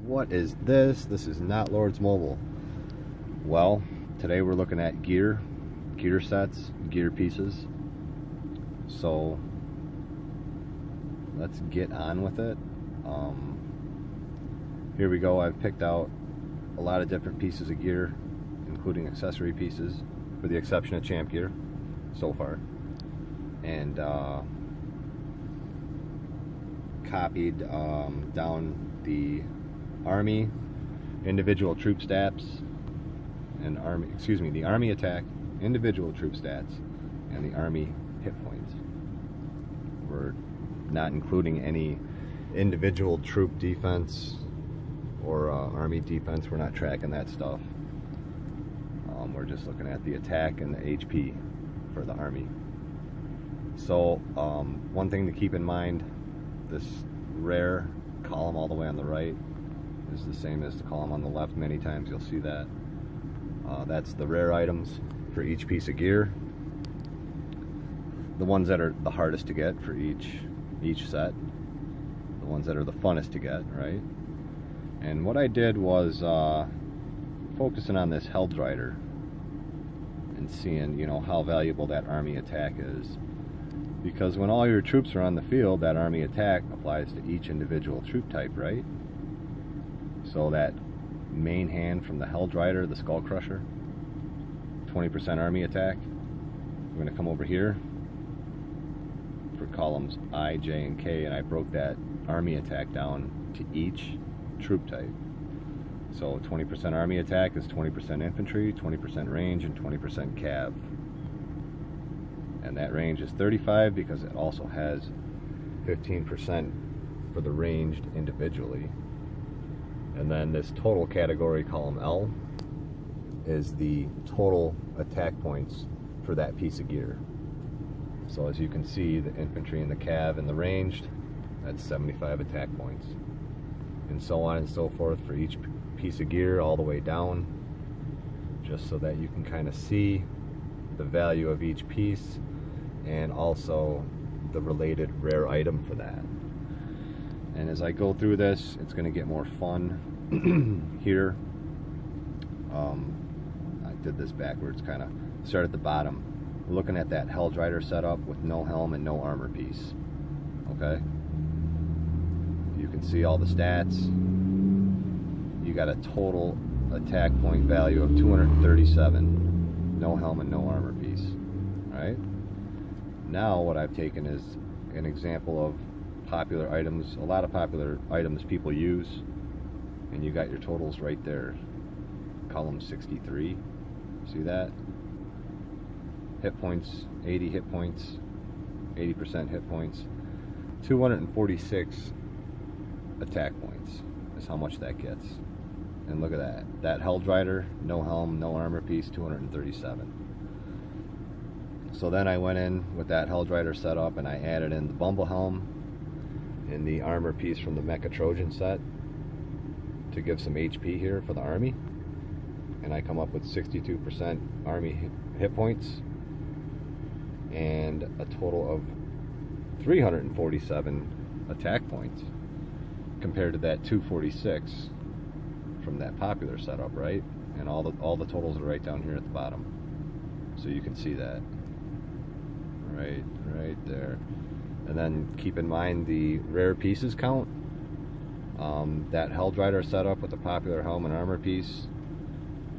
What is this? This is not Lord's Mobile. Well, today we're looking at gear sets, gear pieces. So let's get on with it. Here we go. I've picked out a lot of different pieces of gear, including accessory pieces, for the exception of Champ gear so far, and copied down the Army individual troop stats and the Army attack individual troop stats and the Army hit points. We're not including any individual troop defense or Army defense. We're not tracking that stuff. We're just looking at the attack and the HP for the Army. So one thing to keep in mind, this rare column all the way on the right is the same as the column on the left. Many times you'll see that. That's the rare items for each piece of gear. The ones that are the hardest to get for each set. The ones that are the funnest to get, right? And what I did was focusing on this Hellrider and seeing, how valuable that Army attack is. Because when all your troops are on the field, that Army attack applies to each individual troop type, right? So that main hand from the Hellrider, the Skull Crusher, 20% Army attack. We're going to come over here for columns I, J, and K, and I broke that Army attack down to each troop type. So 20% Army attack is 20% infantry, 20% range, and 20% cav. And that range is 35 because it also has 15% for the ranged individually. And then this total category, column L, is the total attack points for that piece of gear. So as you can see, the infantry and the cav and the ranged, that's 75 attack points. And so on and so forth for each piece of gear all the way down, just so that you can kind of see the value of each piece and also the related rare item for that. And as I go through this, it's going to get more fun here. I did this backwards, kind of start at the bottom. We're looking at that Hellrider setup with no helm and no armor piece. Okay, you can see all the stats. You got a total attack point value of 237, no helm and no armor piece. Right now, what I've taken is an example of popular items, a lot of popular items people use, and you got your totals right there. Column 63, see that? Hit points, 80 hit points, 80% hit points, 246 attack points is how much that gets. And look at that. That Hellrider, no helm, no armor piece, 237. So then I went in with that Hellrider setup and I added in the Bumble helm and the armor piece from the Mecha Trojan set to give some HP here for the Army. And I come up with 62% Army hit points and a total of 347 attack points compared to that 246 from that popular setup, right? And all the totals are right down here at the bottom, so you can see that right there. And then keep in mind the rare pieces count. That Hellrider setup with the popular helm and armor piece,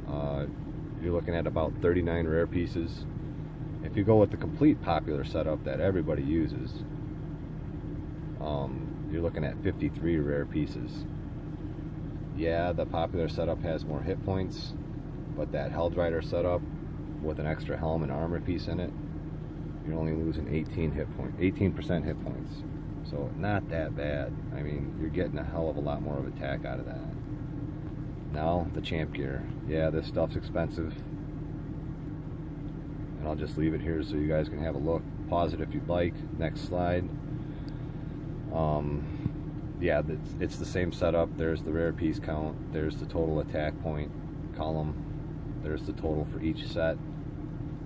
you're looking at about 39 rare pieces. If you go with the complete popular setup that everybody uses, you're looking at 53 rare pieces. Yeah, the popular setup has more hit points, but that Hellrider setup with an extra helm and armor piece in it, you're only losing 18% hit points. So not that bad. I mean, you're getting a hell of a lot more of attack out of that. Now, the Champ gear. Yeah, this stuff's expensive. And I'll just leave it here so you guys can have a look. Pause it if you'd like. Next slide. Yeah, it's the same setup. There's the rare piece count. There's the total attack point column. There's the total for each set.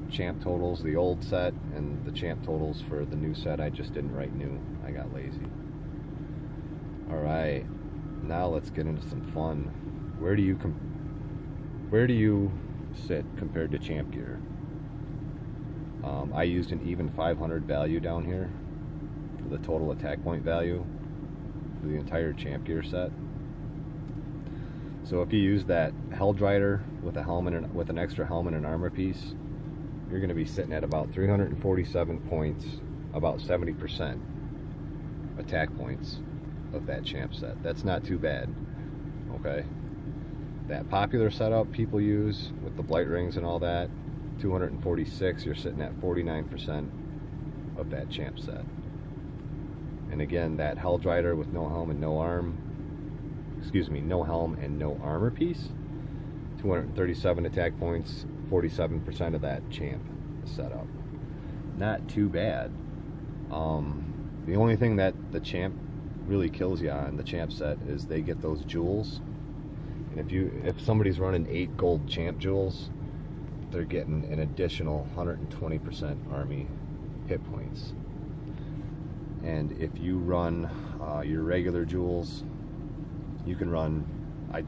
Champ totals, the old set, and the Champ totals for the new set. I just didn't write new. I got lazy. Alright. now let's get into some fun. Where do you sit compared to champ gear? I used an even 500 value down here for the total attack point value for the entire champ gear set. So if you use that Held Rider with a helmet and with an extra helmet and armor piece, you're going to be sitting at about 347 points, about 70% attack points of that champ set. That's not too bad, okay? That popular setup people use with the blight rings and all that, 246, you're sitting at 49% of that champ set. And again, that Held Rider with no helm and no helm and no armor piece, 237 attack points, 47% of that champ setup. Not too bad. The only thing that the champ really kills you on the champ set is they get those jewels. And if somebody's running 8 gold champ jewels, they're getting an additional 120% army hit points. And if you run your regular jewels, you can run, I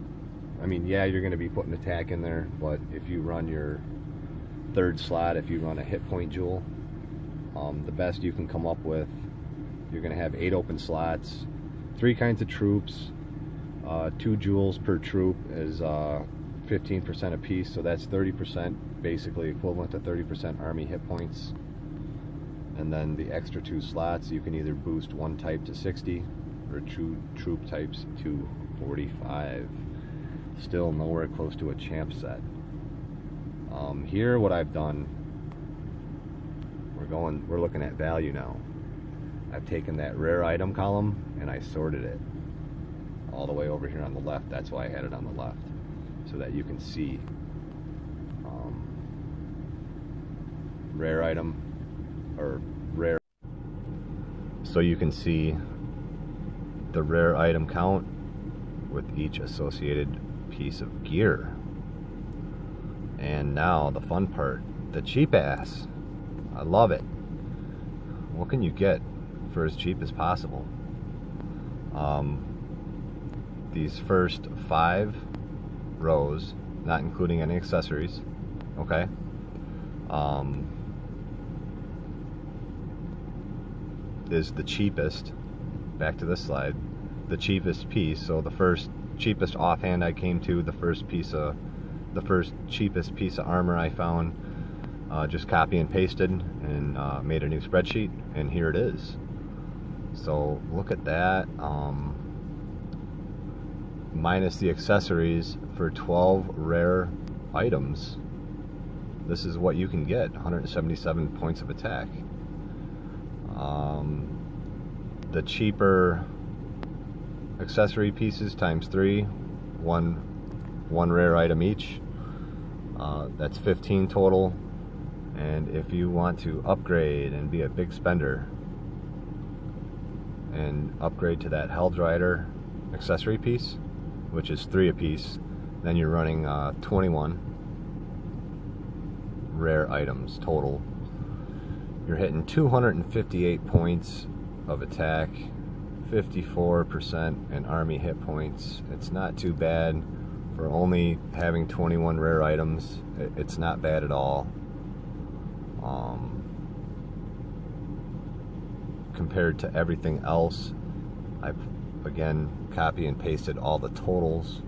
mean, yeah, you're going to be putting attack in there, but if you run your third slot, if you run a hit point jewel, the best you can come up with, you're going to have 8 open slots, 3 kinds of troops, 2 jewels per troop is 15% a piece, so that's 30%, basically equivalent to 30% army hit points. And then the extra 2 slots, you can either boost 1 type to 60 or 2 troop types to 45. Still nowhere close to a champ set. Here, what I've done, we're looking at value now. I've taken that rare item column and I sorted it all the way over here on the left. That's why I had it on the left, so that you can see rare item, or rare, so you can see the rare item count with each associated piece of gear. And now the fun part, the cheap ass. I love it. What can you get for as cheap as possible? These first 5 rows, not including any accessories, okay, is the cheapest. Back to this slide, the cheapest piece. So the first cheapest offhand I came to, the first cheapest piece of armor I found, just copy and pasted and made a new spreadsheet, and here it is. So look at that, minus the accessories for 12 rare items. This is what you can get, 177 points of attack. The cheaper accessory pieces times 3, one rare item each, that's 15 total. And if you want to upgrade and be a big spender and upgrade to that Held Rider accessory piece, which is 3 a piece, then you're running 21 rare items total. You're hitting 258 points of attack, 54% in army hit points. It's not too bad for only having 21 rare items. It's not bad at all. Compared to everything else, I've again copy and pasted all the totals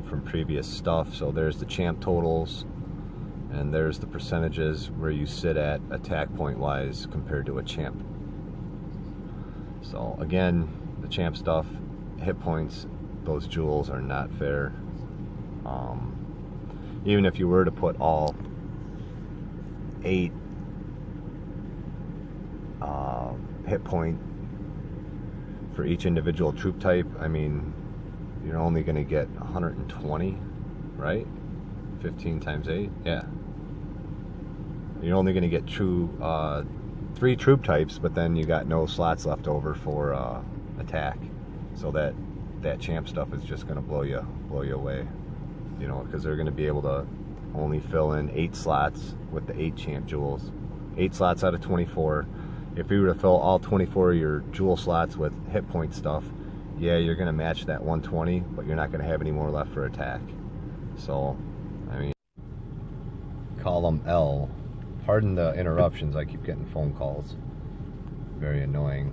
from previous stuff. So there's the champ totals, and there's the percentages where you sit at attack point wise compared to a champ. So again, the champ stuff, hit points, those jewels are not fair. Even if you were to put all 8 hit point for each individual troop type, I mean, you're only going to get 120, right? 15 times 8, yeah. You're only going to get 3 troop types, but then you got no slots left over for attack. So that champ stuff is just going to blow you away, you know, because they're going to be able to only fill in 8 slots with the 8 champ jewels. 8 slots out of 24. If you were to fill all 24 of your jewel slots with hit point stuff, yeah, you're going to match that 120, but you're not going to have any more left for attack. So, I mean, column L, pardon the interruptions, I keep getting phone calls. Very annoying.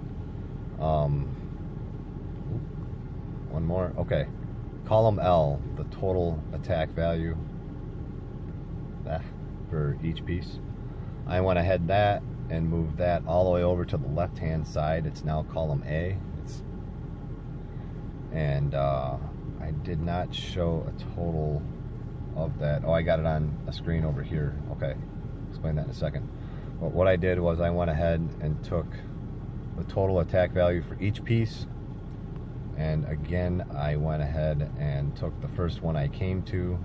One more. Okay. Column L, the total attack value for each piece. I went ahead that and moved that all the way over to the left-hand side. It's now column A. I did not show a total of that. Oh, I got it on a screen over here. Okay, explain that in a second. But what I did was I went ahead and took the total attack value for each piece, and again I went ahead and took the first one I came to.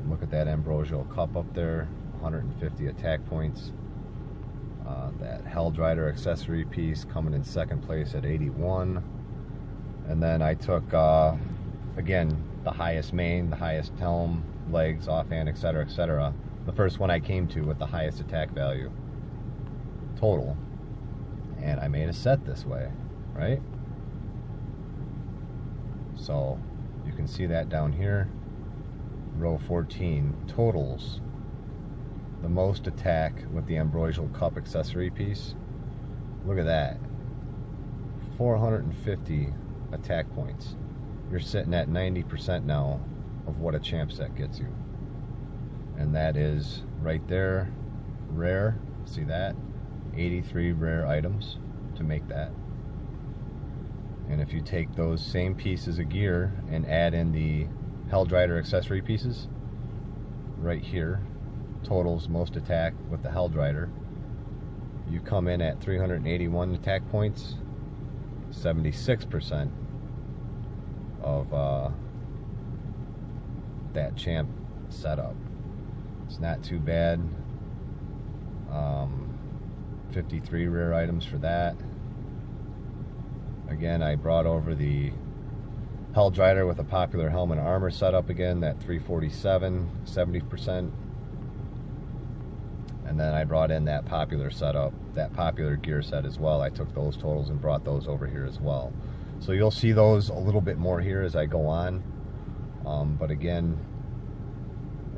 Look at that ambrosial cup up there, 150 attack points. That Helldrider accessory piece coming in second place at 81. And then I took, again, the highest main, the highest helm, legs, offhand, etc., etc. The first one I came to with the highest attack value total. And I made a set this way, right? So you can see that down here. Row 14, totals. The most attack with the ambrosial cup accessory piece. Look at that. 450 attack points. You're sitting at 90% now of what a champ set gets you. And that is right there, rare. See that? 83 rare items to make that. And if you take those same pieces of gear and add in the Helldrider accessory pieces, right here, totals most attack with the Helldrider, you come in at 381 attack points, 76% of that champ setup. It's not too bad. 53 rare items for that. Again, I brought over the Helldrider with a popular helm and armor setup again, that 347, 70%. And then I brought in that popular setup, that popular gear set as well. I took those totals and brought those over here as well. So you'll see those a little bit more here as I go on. But again,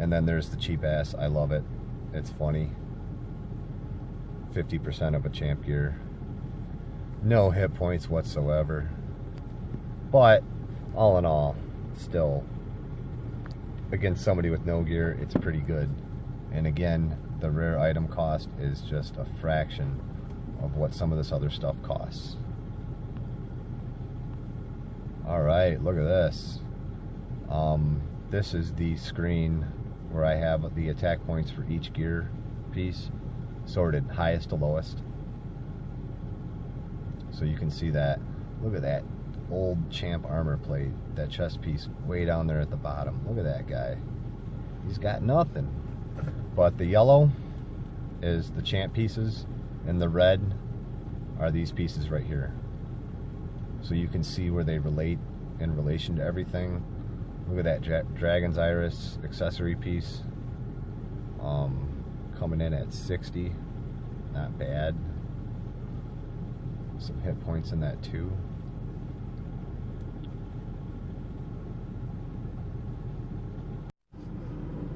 and then there's the cheap ass. I love it. It's funny. 50% of a champ gear. No hit points whatsoever. But all in all, still, against somebody with no gear, it's pretty good. And again, the rare item cost is just a fraction of what some of this other stuff costs. Alright, look at this. This is the screen where I have the attack points for each gear piece, sorted highest to lowest. So you can see that. Look at that old champ armor plate, that chest piece way down there at the bottom. Look at that guy. He's got nothing. But the yellow is the champ pieces, and the red are these pieces right here. So you can see where they relate in relation to everything. Look at that Dragon's Iris accessory piece, coming in at 60. Not bad. Some hit points in that too.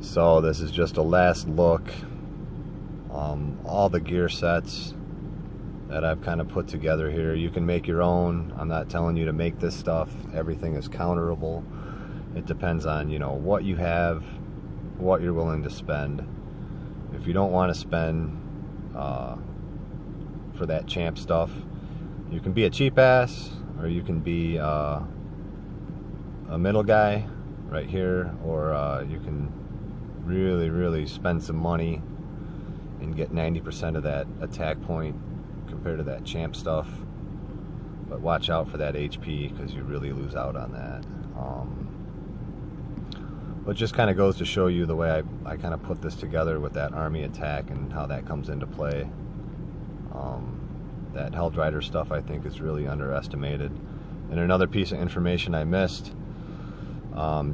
So this is just a last look. All the gear sets that I've kind of put together here. You can make your own. I'm not telling you to make this stuff. Everything is counterable. It depends on, you know, what you have, what you're willing to spend. If you don't want to spend for that champ stuff, you can be a cheap ass, or you can be a middle guy right here, or you can really spend some money and get 90% of that attack point compared to that champ stuff. But watch out for that HP, because you really lose out on that. But just kind of goes to show you the way I kind of put this together with that army attack and how that comes into play. That Helldrider stuff I think is really underestimated. And another piece of information I missed,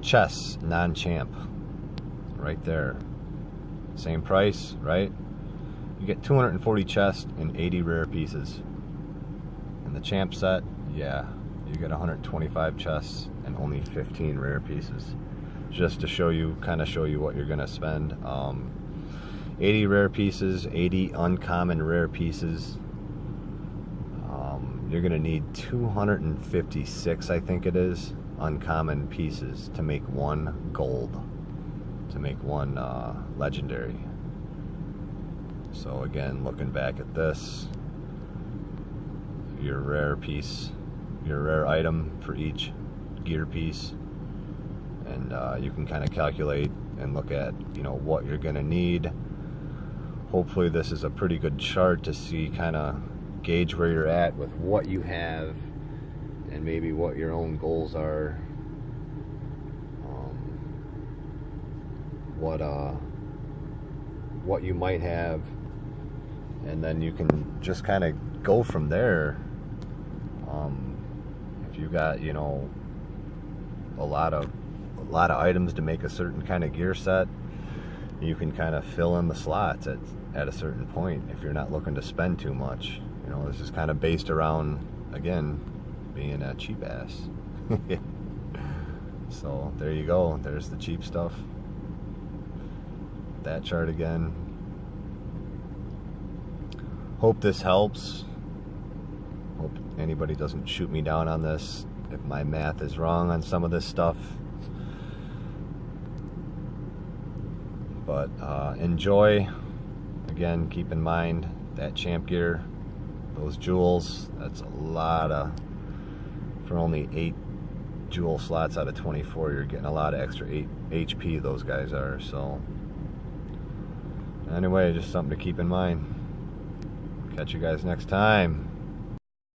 chests, non-champ, right there. Same price, right? You get 240 chests and 80 rare pieces. And the champ set, yeah, you get 125 chests and only 15 rare pieces. Just to show you, kind of show you what you're gonna spend. 80 rare pieces, 80 uncommon rare pieces. You're gonna need 256, I think it is, uncommon pieces to make one gold, to make one legendary. So again, looking back at this, your rare piece, your rare item for each gear piece, and you can kind of calculate and look at, you know, what you're gonna need. Hopefully this is a pretty good chart to see, kind of gauge where you're at with what you have and maybe what your own goals are, what you might have, and then you can just kind of go from there. If you got, you know, a lot of items to make a certain kind of gear set, you can kind of fill in the slots at a certain point if you're not looking to spend too much. You know, this is kind of based around, again, being a cheap ass. So there you go, there's the cheap stuff. That chart again. Hope this helps. Hope anybody doesn't shoot me down on this if my math is wrong on some of this stuff. But enjoy. Again, keep in mind that champ gear, those jewels, that's a lot of, for only 8 jewel slots out of 24, you're getting a lot of extra 8 HP, those guys are. So anyway, just something to keep in mind. Catch you guys next time.